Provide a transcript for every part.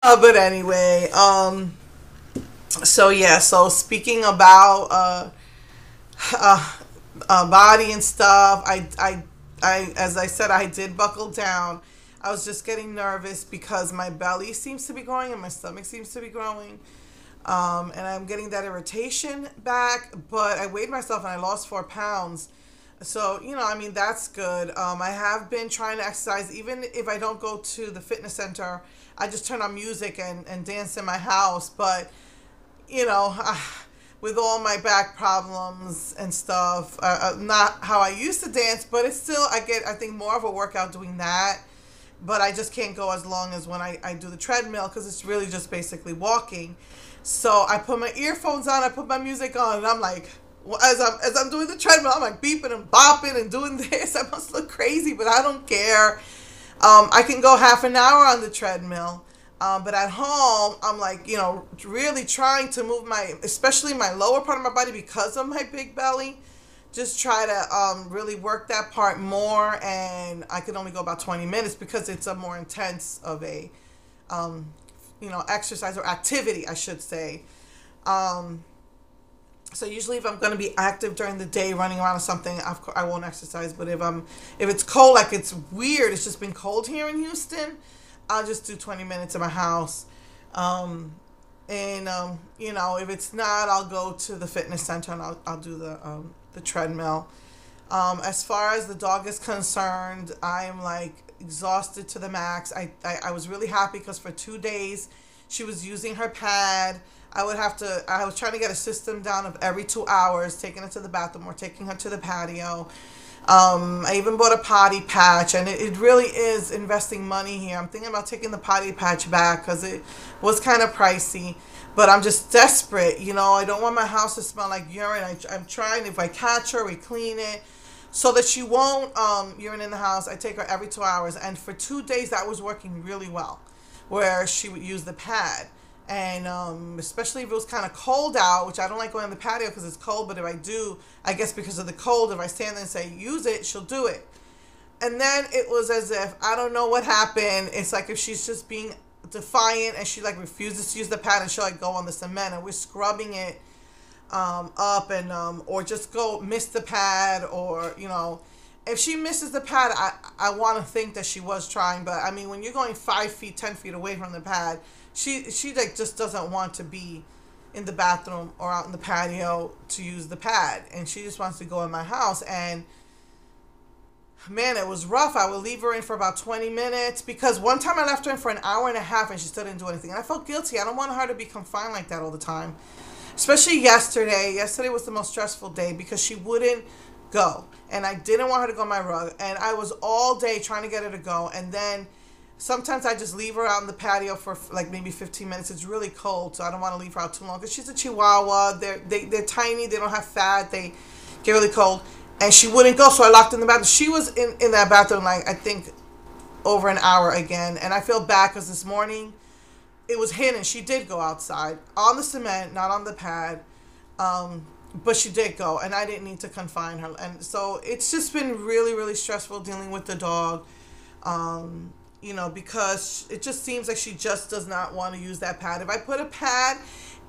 But anyway, so yeah, so speaking about uh, body and stuff, as I said, I did buckle down. I was just getting nervous because my belly seems to be growing and my stomach seems to be growing. And I'm getting that irritation back, but I weighed myself and I lost 4 pounds. So, I mean, that's good. I have been trying to exercise, even if I don't go to the fitness center, I just turn on music and dance in my house. But, you know, I, with all my back problems and stuff, not how I used to dance, but it's still, I think, more of a workout doing that. But I just can't go as long as when I do the treadmill because it's really just basically walking. So I put my earphones on, I put my music on, and I'm like, well, as I'm doing the treadmill, I'm like beeping and bopping and doing this. I must look crazy, but I don't care. I can go half an hour on the treadmill, but at home, I'm like, really trying to move especially my lower part of my body because of my big belly. Just try to really work that part more, and I can only go about 20 minutes because it's a more intense of a, exercise or activity, I should say. So usually if I'm going to be active during the day running around or something, of course I won't exercise. But if it's cold, like it's weird, it's just been cold here in Houston, I'll just do 20 minutes in my house. If it's not, I'll go to the fitness center and I'll do the treadmill. As far as the dog is concerned, I'm like exhausted to the max. I was really happy because for 2 days she was using her pad. I was trying to get a system down of every 2 hours, taking her to the bathroom or taking her to the patio. I even bought a potty patch, and it really is investing money here. I'm thinking about taking the potty patch back because it was kind of pricey, but I'm just desperate. I don't want my house to smell like urine. I'm trying, if I catch her, we clean it so that she won't urine in the house. I take her every 2 hours, and for 2 days that was working really well, where she would use the pad. And especially if it was kind of cold out, which I don't like going on the patio because it's cold, but if I do, I guess because of the cold, if I stand there and say, use it, she'll do it. And then it was as if, I don't know what happened. It's like if she's just being defiant and she like refuses to use the pad and she'll like go on the cement and we're scrubbing it up and or just go miss the pad or, if she misses the pad, I want to think that she was trying, but I mean, when you're going 5 feet, 10 feet away from the pad, she like just doesn't want to be in the bathroom or out in the patio to use the pad, and she just wants to go in my house. And man, it was rough. I would leave her in for about 20 minutes because one time I left her in for an hour and a half and she still didn't do anything, and I felt guilty. I don't want her to be confined like that all the time, especially yesterday. Yesterday was the most stressful day because she wouldn't go, and I didn't want her to go on my rug, and I was all day trying to get her to go. And then sometimes I just leave her out in the patio for like maybe 15 minutes. It's really cold, so I don't want to leave her out too long because she's a Chihuahua. They're tiny, they don't have fat, they get really cold, and she wouldn't go, so I locked her in the bathroom. She was in that bathroom like I think over an hour again, and I feel bad because this morning it was hidden. She did go outside on the cement, not on the pad. But she did go, and I didn't need to confine her. And so it's just been really, really stressful dealing with the dog, because it just seems like she just does not want to use that pad. If I put a pad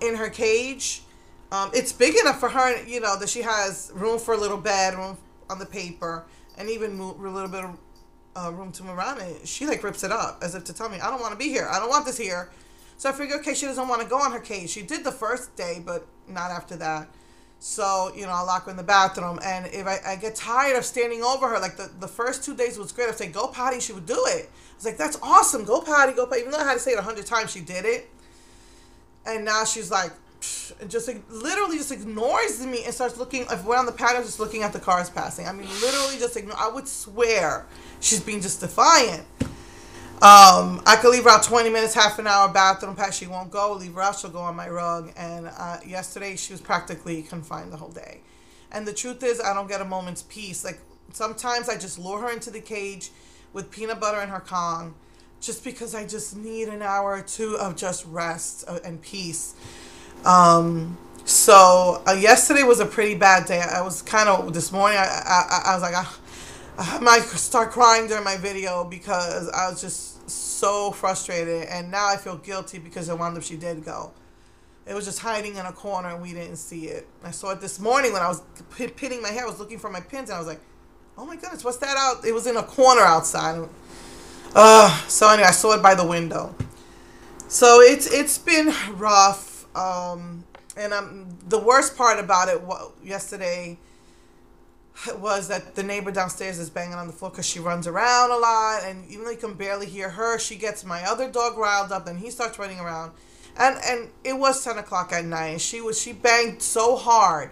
in her cage, it's big enough for her, that she has room for a little bed, room on the paper, and even a little bit of room to move around it. She like rips it up as if to tell me, I don't want to be here. I don't want this here. So I figure, okay, she doesn't want to go on her cage. She did the first day, but not after that. So, I'll lock her in the bathroom. And if I get tired of standing over her, like the first 2 days was great. I'd say, go potty, she would do it. I was like, that's awesome, go potty, go potty. Even though I had to say it 100 times, she did it. And now she's like, and just like, literally just ignores me and starts looking, if we're on the patio, just looking at the cars passing. I mean, literally just ignore. I would swear she's being just defiant. I could leave her out 20 minutes, half an hour, bathroom pass. She won't go. Leave her out, she'll go on my rug. And yesterday, she was practically confined the whole day. And the truth is, I don't get a moment's peace. Like, sometimes I just lure her into the cage with peanut butter in her Kong just because I just need an hour or two of just rest and peace. So yesterday was a pretty bad day. I was kind of, this morning, I was like, I might start crying during my video because I was just so frustrated, and now I feel guilty because it wound up she did go. It was just hiding in a corner and we didn't see it. I saw it this morning when I was pinning my hair. I was looking for my pins and I was like, oh my goodness, what's that out? It was in a corner outside. So anyway, I saw it by the window. So it's been rough. And the worst part about it yesterday was that the neighbor downstairs is banging on the floor because she runs around a lot, and even though you can barely hear her, she gets my other dog riled up, and he starts running around. And it was 10 o'clock at night, and she banged so hard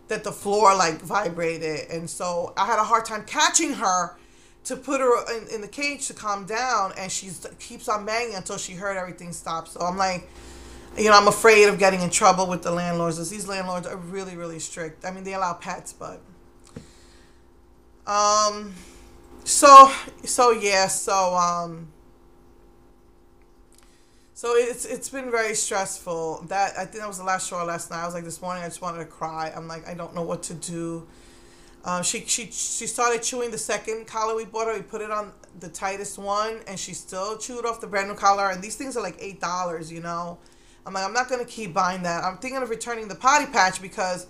that the floor like vibrated, and so I had a hard time catching her to put her in the cage to calm down, and she keeps on banging until she heard everything stop. So I'm like, I'm afraid of getting in trouble with the landlords, because these landlords are really, really strict. I mean, they allow pets, but so it's been very stressful. That, I think that was the last straw last night. I was like, this morning I just wanted to cry. I'm like, I don't know what to do. She started chewing the second collar we bought her. We put it on the tightest one, and she still chewed off the brand new collar. And these things are like $8, I'm like, I'm not going to keep buying that. I'm thinking of returning the potty patch because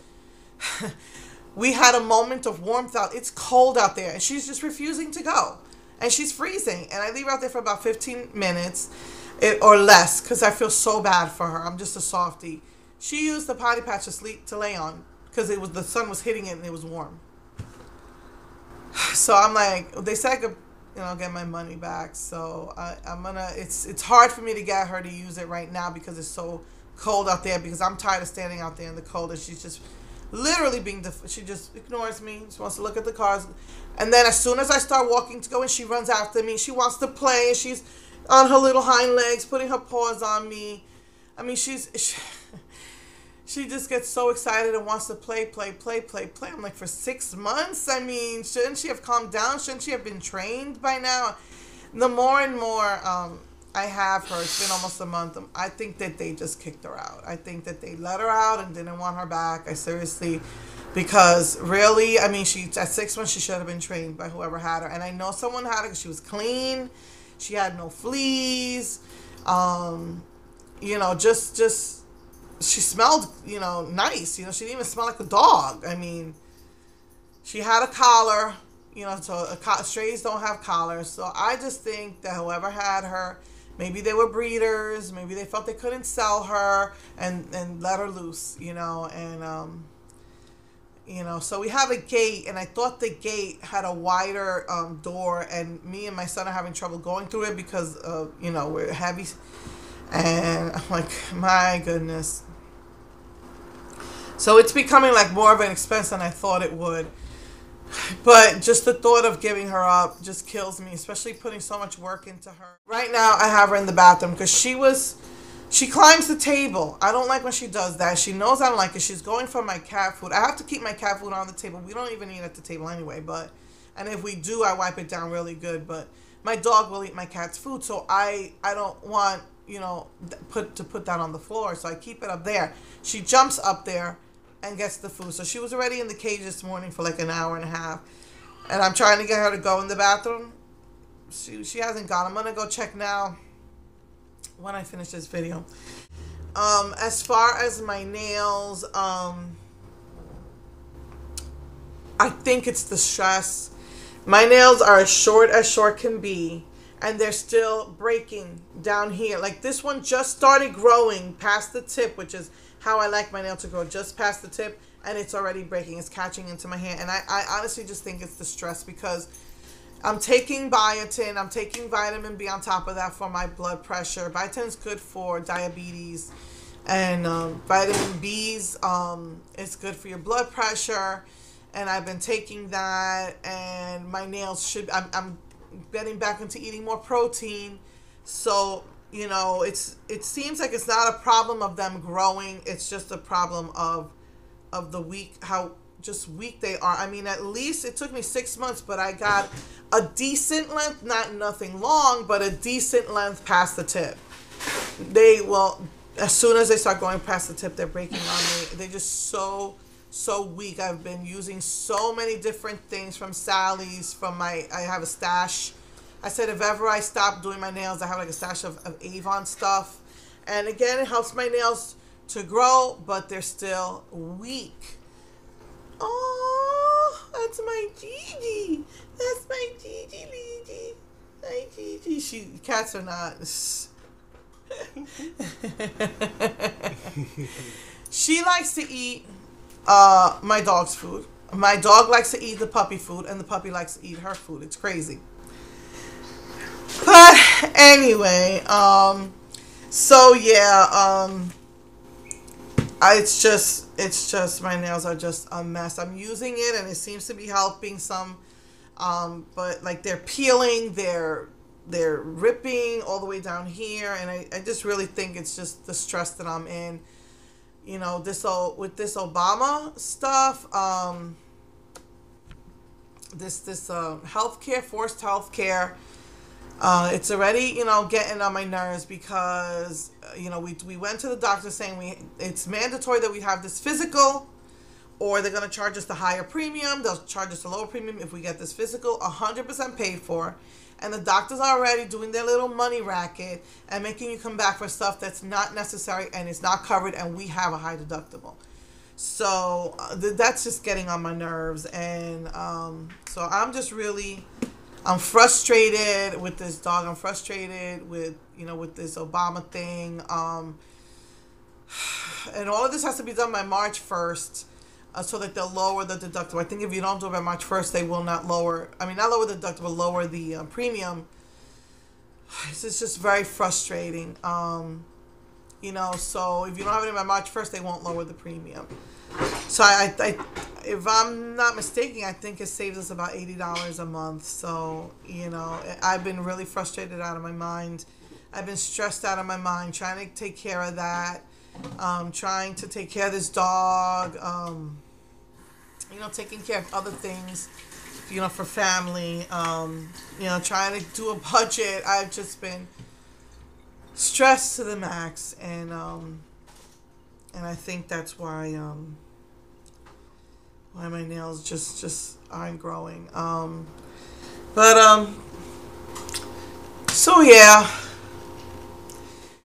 we had a moment of warmth out. It's cold out there, and she's just refusing to go. And she's freezing. And I leave her out there for about 15 minutes or less because I feel so bad for her. I'm just a softie. She used the potty patch to lay on because the sun was hitting it and it was warm. So I'm like, they said I could, get my money back. So I'm gonna. It's hard for me to get her to use it right now because it's so cold out there. Because I'm tired of standing out there in the cold, and she's just literally she just ignores me. She wants to look at the cars, and then as soon as I start walking to go in, she runs after me. She wants to play, and she's on her little hind legs, putting her paws on me. I mean, she just gets so excited and wants to play. I'm like, for 6 months? I mean, shouldn't she have calmed down? Shouldn't she have been trained by now? The more and more I have her, it's been almost a month, I think that they just kicked her out. I think that they let her out and didn't want her back. Because really, I mean, at 6 months, she should have been trained by whoever had her. And I know someone had her because she was clean. She had no fleas. Just she smelled, nice. She didn't even smell like a dog. I mean, she had a collar, so strays don't have collars. So I just think that whoever had her, maybe they were breeders, maybe they felt they couldn't sell her and let her loose, so we have a gate, and I thought the gate had a wider door, and me and my son are having trouble going through it because, we're heavy. And I'm like, my goodness. So it's becoming like more of an expense than I thought it would. But just the thought of giving her up just kills me, especially putting so much work into her. Right now I have her in the bathroom because she climbs the table. I don't like when she does that. She knows I don't like it. She's going for my cat food. I have to keep my cat food on the table. We don't even eat at the table anyway, and if we do, I wipe it down really good. But my dog will eat my cat's food, so I don't want put that on the floor, so I keep it up there. She jumps up there and gets the food. So she was already in the cage this morning for like an hour and a half, and I'm trying to get her to go in the bathroom. She hasn't gone. I'm gonna go check now when I finish this video. As far as my nails, I think it's the stress. My nails are as short can be, and they're still breaking down here. Like this one just started growing past the tip, which is how I like my nail to grow, just past the tip, and it's already breaking. It's catching into my hand. And I honestly just think it's the stress because I'm taking biotin. I'm taking vitamin B on top of that for my blood pressure. Biotin's good for diabetes. And vitamin B's is good for your blood pressure. And I've been taking that. And my nails I'm getting back into eating more protein. So, it seems like it's not a problem of them growing. It's just a problem of the how just weak they are. I mean, at least it took me 6 months, but I got a decent length, not nothing long, but a decent length past the tip. They will, as soon as they start going past the tip, they're breaking on me. They're just so weak. I've been using so many different things from Sally's, I have a stash. I said if ever I stop doing my nails, I have like a stash of Avon stuff. And again, it helps my nails to grow, but they're still weak. Oh, that's my Gigi. That's my Gigi Ligi. My Gigi. Cats are not. She likes to eat my dog's food. My dog likes to eat the puppy food, and the puppy likes to eat her food. It's crazy. But anyway, so yeah, it's just my nails are just a mess. I'm using it, and it seems to be helping some, but like they're peeling, they're ripping all the way down here, and I just really think it's just the stress that I'm in. You know, with this Obama stuff, this healthcare, forced healthcare, it's already, you know, getting on my nerves because, you know, we went to the doctor saying it's mandatory that we have this physical, or they're going to charge us the higher premium. They'll charge us the lower premium if we get this physical, 100% paid for. And the doctors are already doing their little money racket and making you come back for stuff that's not necessary and it's not covered, and we have a high deductible. So that's just getting on my nerves. And so I'm frustrated with this dog. I'm frustrated with, you know, with this Obama thing. And all of this has to be done by March 1st. So that they'll lower the deductible. I think if you don't do it by March 1st, they will not lower. I mean, not lower the deductible, lower the premium. This is just very frustrating. You know, so if you don't have it by March 1st, they won't lower the premium. So I if I'm not mistaken, I think it saves us about $80 a month. So, you know, I've been really frustrated out of my mind. I've been stressed out of my mind trying to take care of that. Trying to take care of this dog. You know, taking care of other things, you know, for family, you know, trying to do a budget. I've just been stressed to the max, and I think that's why my nails just aren't growing. So yeah.